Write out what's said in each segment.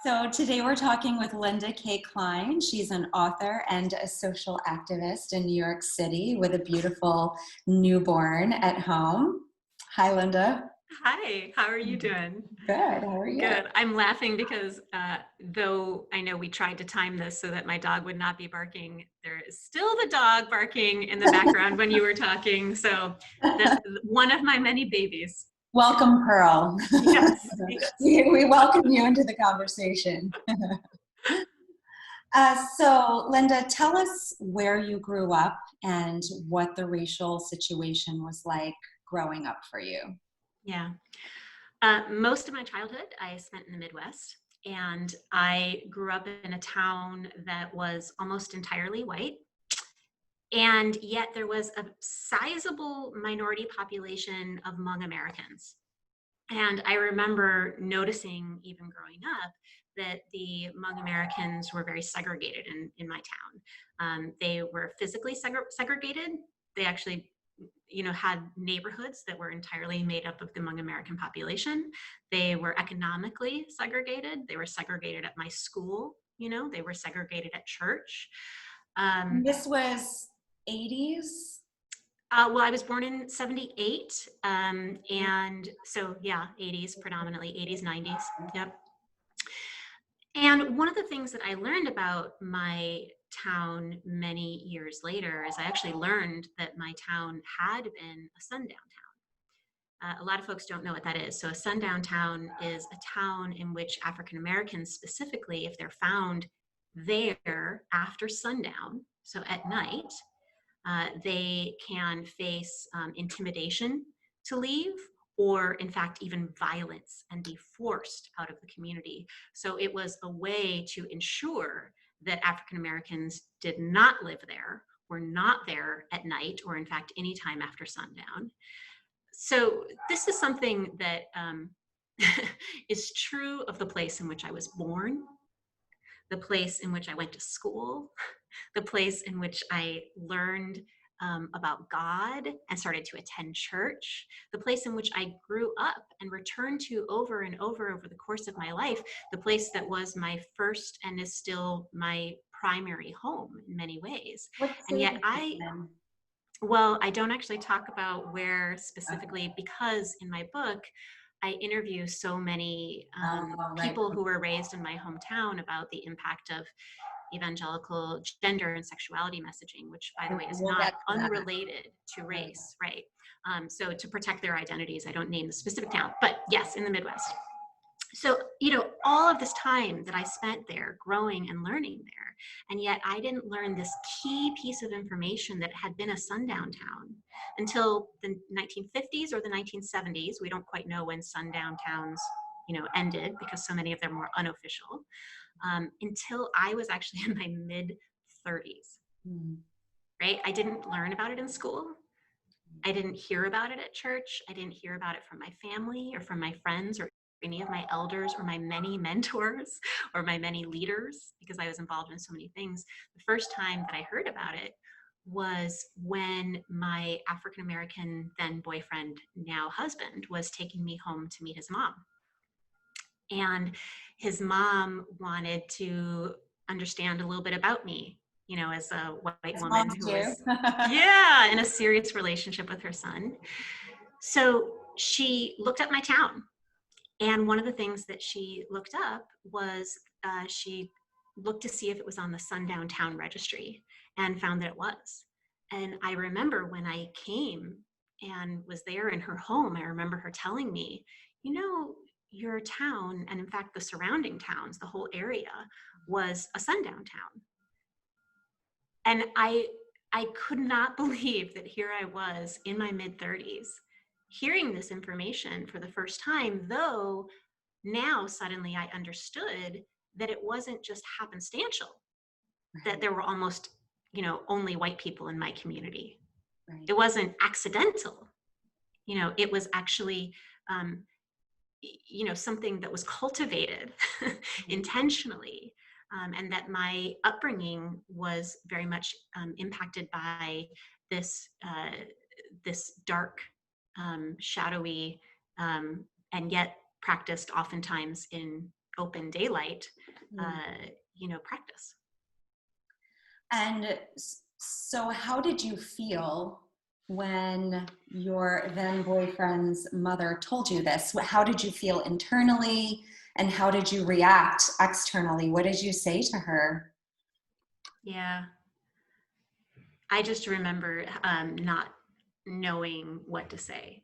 So today we're talking with Linda Kay Klein. She's an author and a social activist in New York City with a beautiful newborn at home. Hi, Linda. Hi, how are you doing? Good. How are you? Good. I'm laughing because though I know we tried to time this so that my dog would not be barking, there is still the dog barking in the background when you were talking. So that's one of my many babies. Welcome, Pearl. Yes, yes. We welcome you into the conversation. So, Linda, tell us where you grew up and what the racial situation was like growing up for you. Yeah. Most of my childhood I spent in the Midwest, and I grew up in a town that was almost entirely white. And yet there was a sizable minority population of Hmong Americans. And I remember noticing, even growing up, that the Hmong Americans were very segregated in my town. They were physically segregated. They actually, had neighborhoods that were entirely made up of the Hmong American population. They were economically segregated. They were segregated at my school. They were segregated at church. This was 80s? Well, I was born in 78. And so, yeah, 80s, predominantly 80s, 90s. Yep. And one of the things that I learned about my town many years later is I actually learned that my town had been a sundown town. A lot of folks don't know what that is. So a sundown town is a town in which African Americans specifically, if they're found there after sundown, so at night, they can face intimidation to leave, or in fact, even violence, and be forced out of the community. So it was a way to ensure that African Americans did not live there, were not there at night, or in fact, anytime after sundown. So this is something that is true of the place in which I was born, the place in which I went to school, the place in which I learned about God and started to attend church, the place in which I grew up and returned to over and over the course of my life, the place that was my first and is still my primary home in many ways. What And city yet is it in? well, I don't actually talk about where specifically because in my book, I interview so many Right. people who were raised in my hometown about the impact of evangelical gender and sexuality messaging, which, by the way, is We'll not get to that. unrelated to Right. race, right? So to protect their identities, I don't name the specific town, but yes, in the Midwest. So, all of this time that I spent there growing and learning there, and yet I didn't learn this key piece of information that it had been a sundown town until the 1950s or the 1970s. We don't quite know when sundown towns, ended because so many of them were unofficial, until I was actually in my mid 30s, Hmm. right? I didn't learn about it in school. I didn't hear about it at church. I didn't hear about it from my family or from my friends or any of my elders or my many mentors or my many leaders, because I was involved in so many things. The first time that I heard about it was when my African American then boyfriend, now husband, was taking me home to meet his mom. And his mom wanted to understand a little bit about me, as a white As woman moms who do. was, yeah, in a serious relationship with her son. So she looked up my town. And one of the things that she looked up was she looked to see if it was on the Sundown Town Registry and found that it was. And I remember when I came and was there in her home, I remember her telling me, your town, and in fact, the surrounding towns, the whole area, was a sundown town. And I could not believe that here I was in my mid 30s hearing this information for the first time, though now suddenly I understood that it wasn't just happenstantial, that there were almost, only white people in my community. Right. It wasn't accidental. It was actually, something that was cultivated intentionally. And that my upbringing was very much impacted by this dark, shadowy, and yet practiced oftentimes in open daylight, Mm. practice. And so, how did you feel when your then boyfriend's mother told you this? How did you feel internally, and how did you react externally? What did you say to her? Yeah. I just remember not knowing what to say.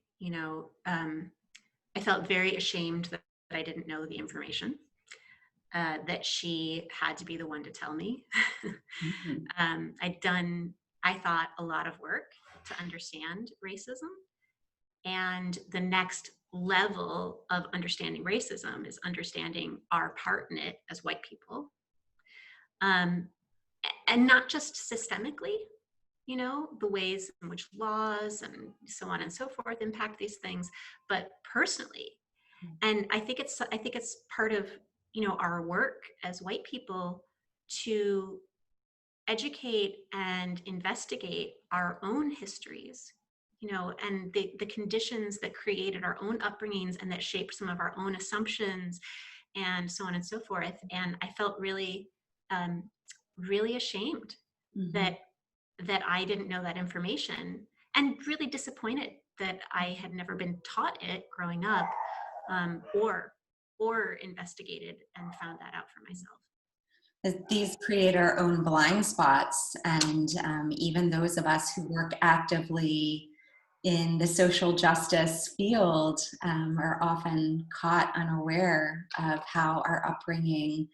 I felt very ashamed that I didn't know the information, that she had to be the one to tell me. Mhm. I'd done, I thought, a lot of work to understand racism. And the next level of understanding racism is understanding our part in it as white people. Um, and not just systemically, the ways in which laws and so on and so forth impact these things, but personally. And I think it's part of, our work as white people to educate and investigate our own histories, and the conditions that created our own upbringings and that shaped some of our own assumptions and so on and so forth. And I felt really, really ashamed Mhm. that I didn't know that information, and really disappointed that I had never been taught it growing up, or investigated and found that out for myself. These create our own blind spots, and even those of us who work actively in the social justice field are often caught unaware of how our upbringing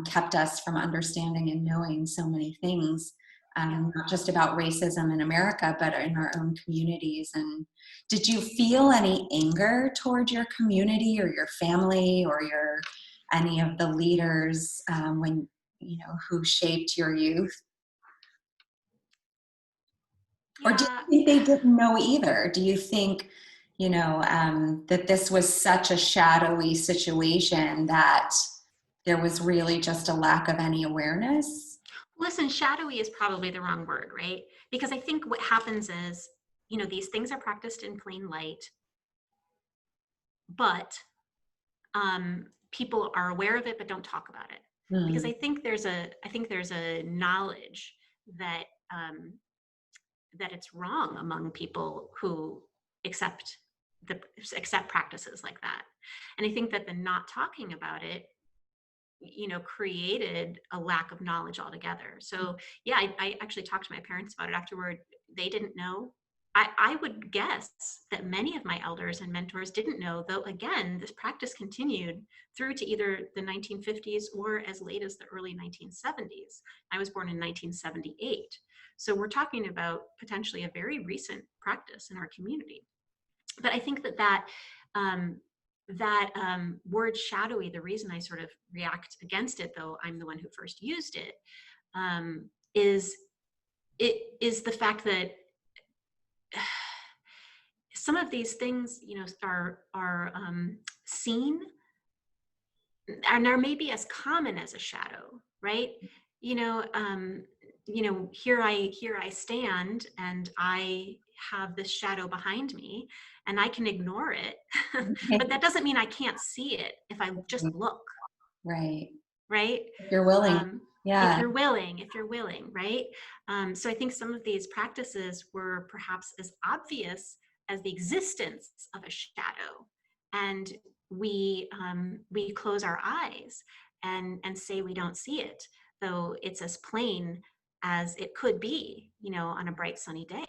kept us from understanding and knowing so many things, Yeah. not just about racism in America, but in our own communities. And did you feel any anger toward your community or your family or your any of the leaders when who shaped your youth? Or do Yeah. you think they didn't know either? Do you think, that this was such a shadowy situation that there was really just a lack of any awareness? Listen, shadowy is probably the wrong word, right? Because I think what happens is, these things are practiced in plain light, but people are aware of it but don't talk about it. Because Mm, I think there's a knowledge that that it's wrong among people who accept accept practices like that. And I think that the not talking about it, created a lack of knowledge altogether. So yeah, I actually talked to my parents about it afterward. They didn't know. I would guess that many of my elders and mentors didn't know, though again, this practice continued through to either the 1950s or as late as the early 1970s. I was born in 1978. So we're talking about potentially a very recent practice in our community. But I think um, that word shadowy, the reason I sort of react against it, though I'm the one who first used it, um, is the fact that some of these things, are seen and are maybe as common as a shadow, right? You know, um, here I stand, and I have this shadow behind me, and I can ignore it, but that doesn't mean I can't see it if I just look, right. right? If you're willing. Um, Yeah. if you're willing, right? So I think some of these practices were perhaps as obvious as the existence of a shadow, and we close our eyes and say we don't see it, though it's as plain as it could be, on a bright sunny day.